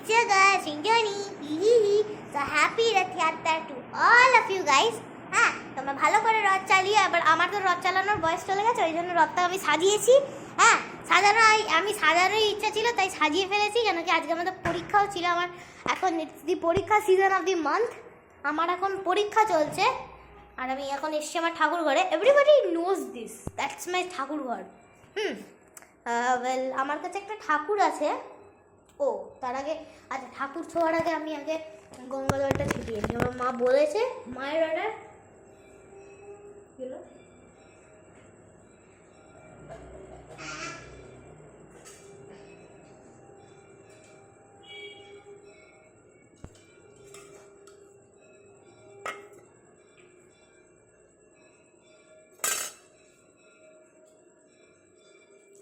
Jaga, Sinjani, so happy Rath Yatra to all of you guys. হ্যাঁ, তোমরা ভালো করে রথ চালিয়ে, আবার আমার তো রথ চালানোর বয়স চলে গেছে, ওই জন্য রথটা আমি সাজিয়েছি। হ্যাঁ, সাজানোর ইচ্ছা ছিল, তাই সাজিয়ে ফেলেছি। কেন কি আজকে আমাদের পরীক্ষাও ছিল। আমার এখন দি পরীক্ষা সিজন অফ দি মান্থ, আমার এখন পরীক্ষা চলছে। আর আমি এখন এসছি আমার ঠাকুর ঘরে। Everybody knows this, that's my ঠাকুর ঘর। ওয়েল, আমার কাছে একটা ঠাকুর আছে। ও তার আগে, আচ্ছা, ঠাকুর ছোঁয়ার আগে আমি আগে গঙ্গা জলটা ছিটিয়ে নিই। আমার মা বলেছে, মায়ের অর্ডার।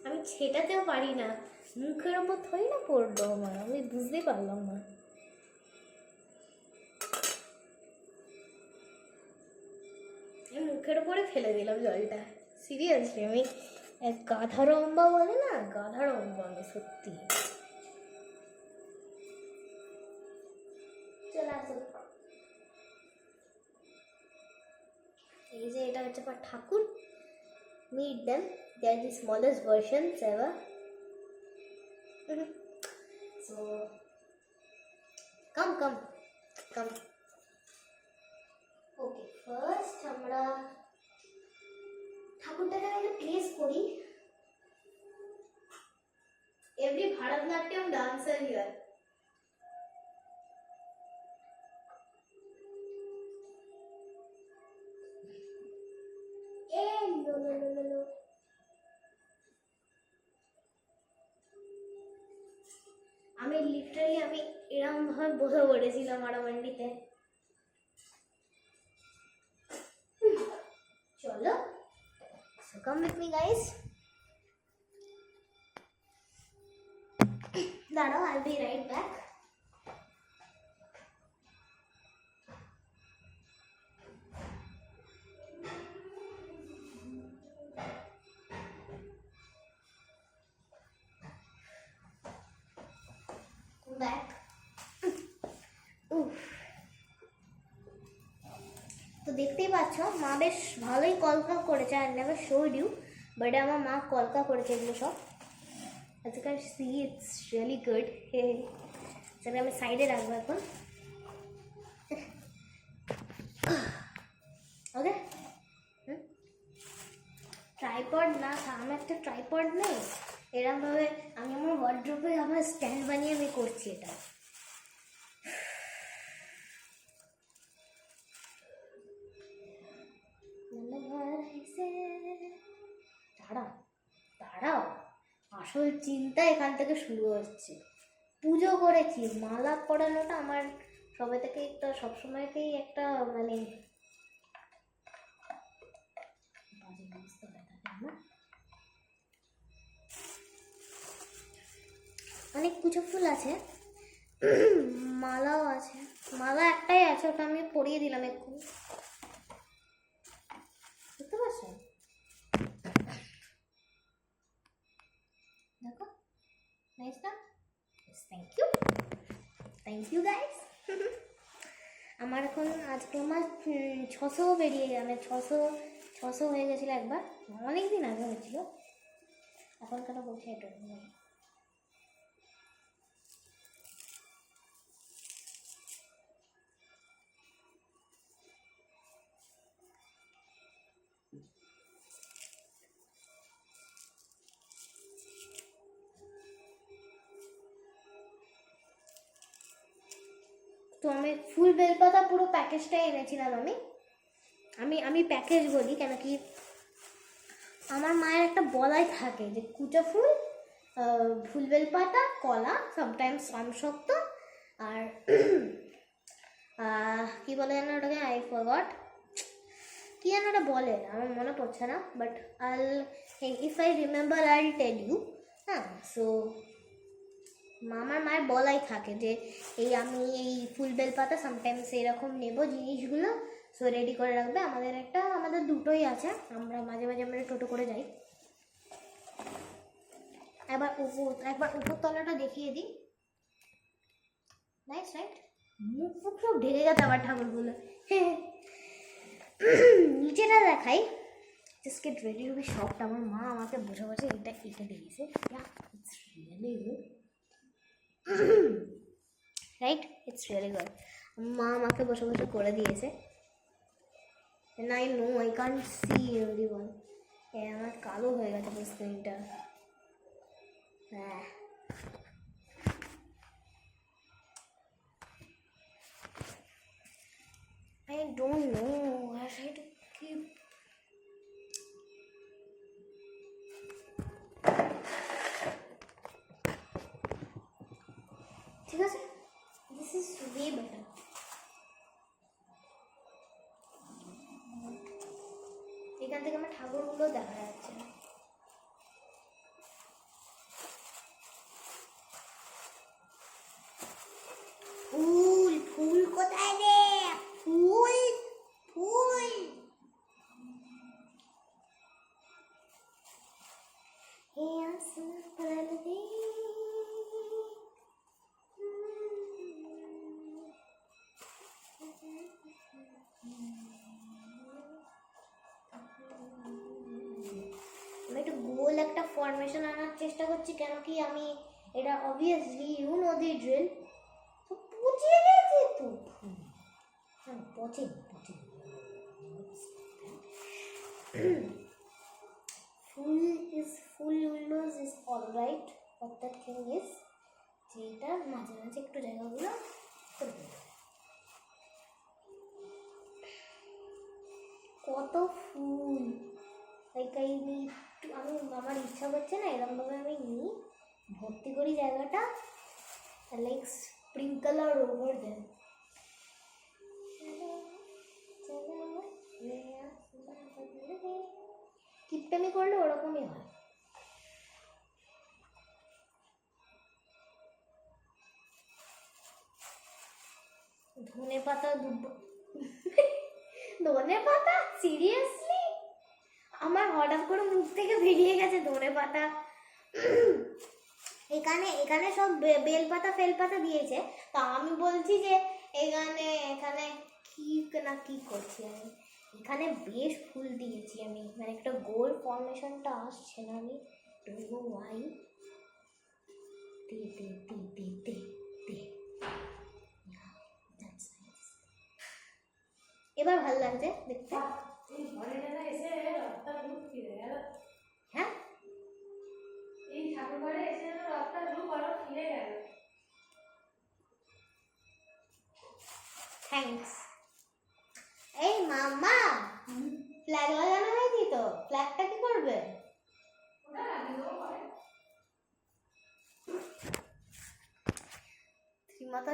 আমি ছেটাতেও পারি না, মুখের ওপর থই না পড়লো আমার, আমি বুঝতেই পারলাম না। মুখের ওপরে ফেলে দিলাম জলটা, সিরিয়াসলি। আমি এক গাধার অম্বা বলে না, গাধার অম্বা আমি, সত্যি। চলে আসো। এই যে এটা হচ্ছে আমার ঠাকুর। Meet them. They are the smallest versions ever. So, come. Okay, first আমরা ঠাকুরটাকে আগে প্লেস করি। Every Bharatanatyam dancer here. No. আমি লিটারালি এরকম ভাবে বসে পড়েছিলাম মারামান্ডিতে। চলো, so come with me guys. দাঁড়াও, I'll be right back. Back. তো দেখতেই পাচ্ছ, মা বেশ ভালোই কলকা করেছে। I never showed you, but আমার মা কলকা করেছে এগুলো সব। As you can see, it's really good. সেটা আমি সাইডে রাখবো এখন। ওকে, ট্রাইপড না, আমার একটা ট্রাইপড নেই। এরকমভাবে আমি আমার ওয়ার্ড্রোবে আমার স্ট্যান্ড বানিয়ে আমি করছি এটা। দাঁড়াও, আসল চিন্তা এখান থেকে শুরু হচ্ছে। পুজো করেছি, মালা পরানোটা আমার সবসময়তেই একটা মানে অনেক পুজো ফুল আছে, মালাও আছে। মালা একটাই আছে, ওটা আমি পরিয়ে দিলাম এক্ষুনি। বুঝতে পারছো? দেখো, নাইস না? Thank you guys. আমার এখন আজকে আমার 600 বেরিয়ে গেল, 600 হয়ে গেছিলো একবার, অনেক দিন আগে হয়েছিল। এখন কেন বলছি এটা তো আমি ফুল বেলপাতা পুরো প্যাকেজটাই এনেছিলাম। আমি প্যাকেজ বলি, কেন কি আমার মায়ের একটা বলাই থাকে যে কুচো ফুল, ফুল বেলপাতা, কলা, সামটাইমস আমসত্ব, আর কি বলে যেন ওটাকে, আই ফরগট, কি যেন ওটা বলে, আমার মনে পড়ছে না, বাট ইফ আই রিমেম্বার আইল টেল ইউ। হ্যাঁ, সো আমার মায়ের বলাই থাকে যে আমি এই ফুল বেলপাতা সামটাইমস এরকম নেব জিনিসগুলো, সো রেডি করে রাখবে। আমাদের দুটোই আছে, আমরা মাঝে আমরা টোটো করে যাই। একবার উপরতলাটা দেখিয়ে দিই। Nice right? মুখ ফুক সব ঢেকে গেছে আমার ঠাকুরগুলো। নিচেটা দেখাই, just get ready to be shopped. আমার মা আমাকে বসে বসে এটা এঁকে দিয়েছে, it's really good, right? It's really good. মা আমাকে বসে বসে করে দিয়েছে। And I know I can't see everyone. আমার কালো হয়ে গেছে স্ক্রিনটা। হ্যাঁ, I don't know. I try to keep. ঠিক আছে, this is way better. এখান থেকে আমার ঠাকুরগুলো দেখা যাচ্ছে না। ফুল ফুল কোথায় রে? ফুল ফুল আমি একটু গোল একটা ফরমেশন আনার চেষ্টা করছি, কেন কি আমি এটা obviously you know the drill, তো পচে গেছে তো। পচে পচে full windows is alright, but the thing is যেটা মাঝে মাঝে একটু জায়গাগুলো কত ফুল, লাইক আই নিড টু, আমি আমার ইচ্ছা করছে না এরকমভাবে আমি নিই, ভর্তি করি জায়গাটা, লাইক স্প্রিঙ্কল আর ওভার দেন। কিপটামি করলে ওরকমই হয়। ধনে পাতা ধনে পাতা সিরিয়াসলি আমার হঠাৎ করে মুখ থেকে বেরিয়ে গেছে ধনে পাতা। এখানে এখানে সব বেলপাতা ফেলপাতা দিয়েছে, তা আমি বলছি যে এখানে এখানে কি না কি করছি আমি, এখানে বেশ ফুল দিয়েছি আমি, মানে একটা গোল ফর্মেশনটা আসছে না, আমি ডোন্ট নো ওয়াই। দে দে দে দে দে দে, এবার ভালো লাগছে দেখতে। হ্যাঁ, থ্যাংকস। এই মামা, ফ্ল্যাগ লাগানো হয়নি তো, ফ্ল্যাগটা কি করবে? শ্রীমাতা